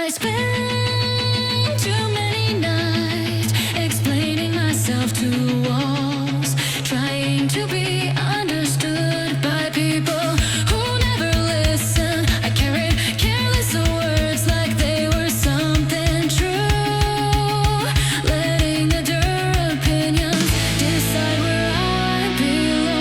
I spend too many nights explaining myself to walls, trying to be understood by people who never listen. I carried careless words like they were something true, letting other opinions decide where I belong.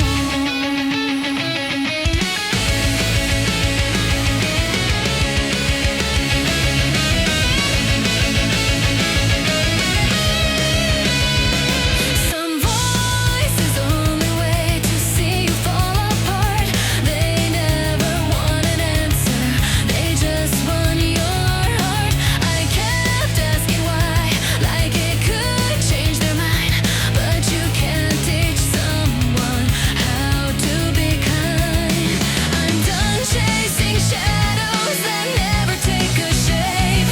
Some voices only wait to see you fall apart. They never want an answer, they just want your heart. I kept asking why, like it could change their mind, but you can't teach someone how to be kind. I'm done chasing shadows that never take a shape.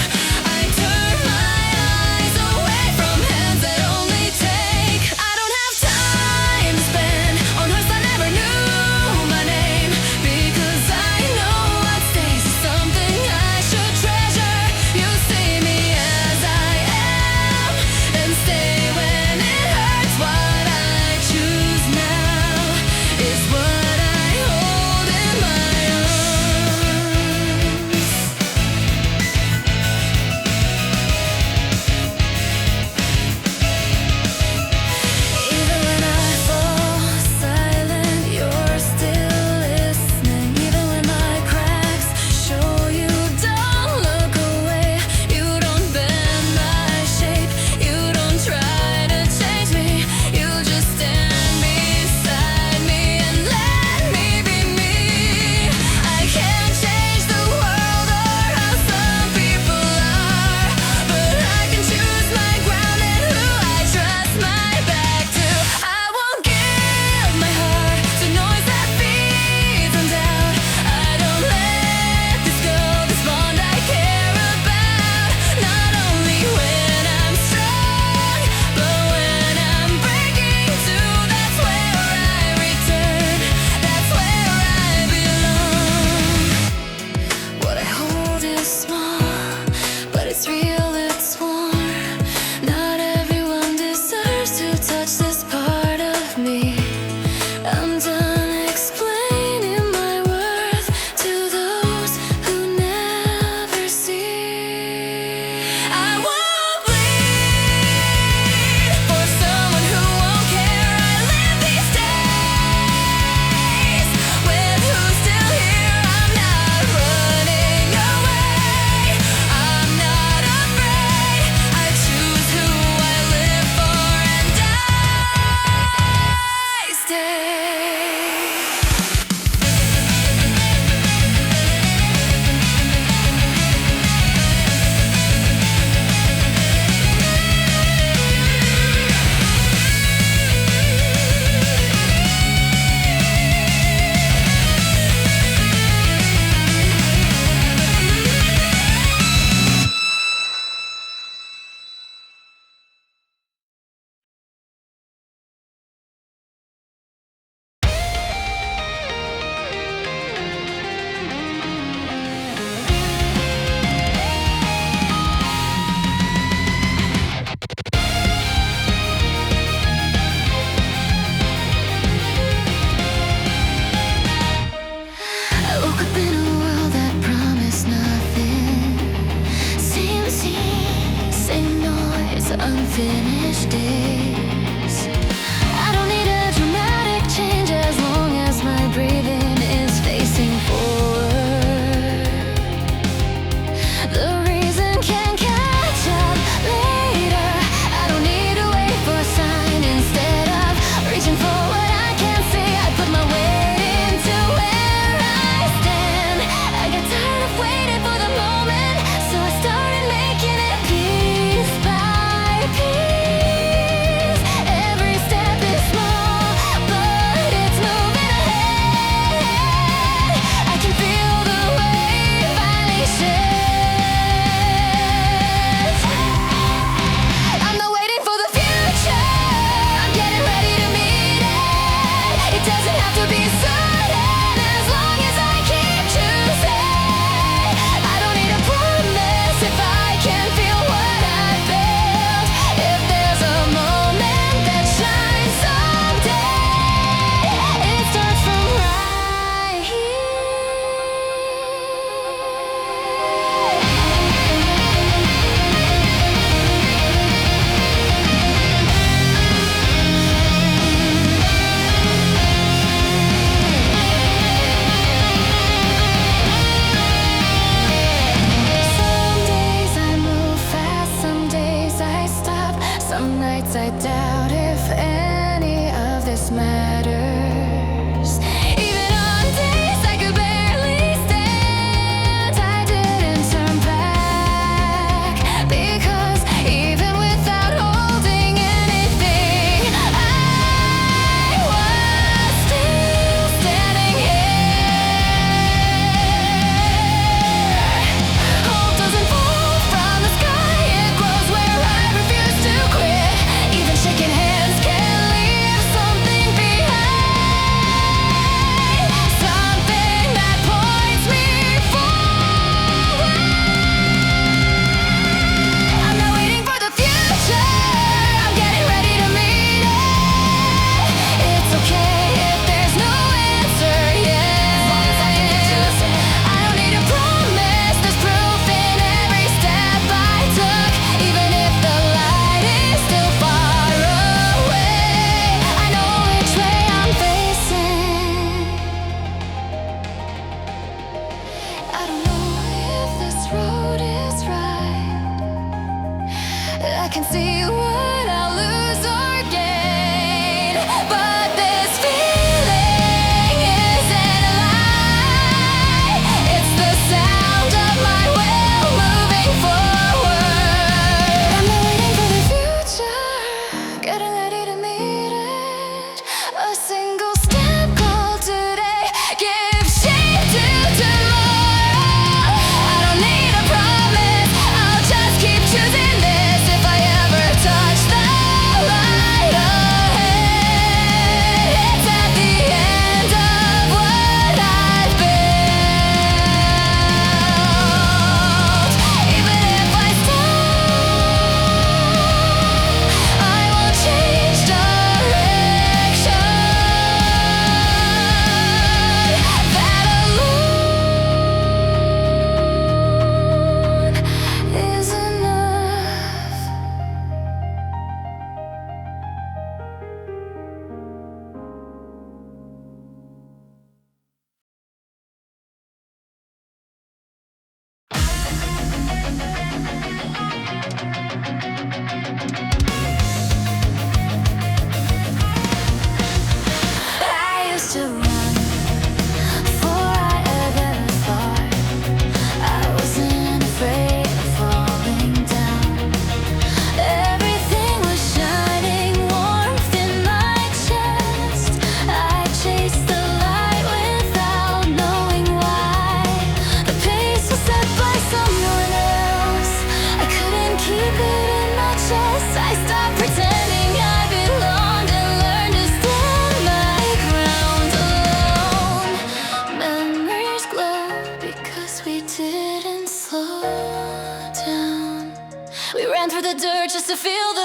I turn my eyes away from hands that only take. I don't have time to spend on hearts that never knew my name, because I know what stays is something I should treasure. You see me as I am and stay when it hurts. What I choose now is what I hold in my arms. Even when I fall silent, you're still listening. Even when my cracks show you don't look away, you don't bend my shape, you don't try to change me, you just stand beside me and let me be me. I can't change the world or how some people are, but I can choose my ground and who I trust my back to. I won't give my heart to noise that feeds on doubt. I don't let this go, this bond I care about. Not only when I'm strong, but when I'm breaking too. That's where I return, that's where I belong. What I hold is small, but it's real, it's warm. Not everyone deserves to touch this part of me. I'm done explaining my worth to those who never see. I won't bleed for someone who won't care. I live these days with who's still here. I'm not running away, I'm not afraid. I choose who I live for and I stay. feel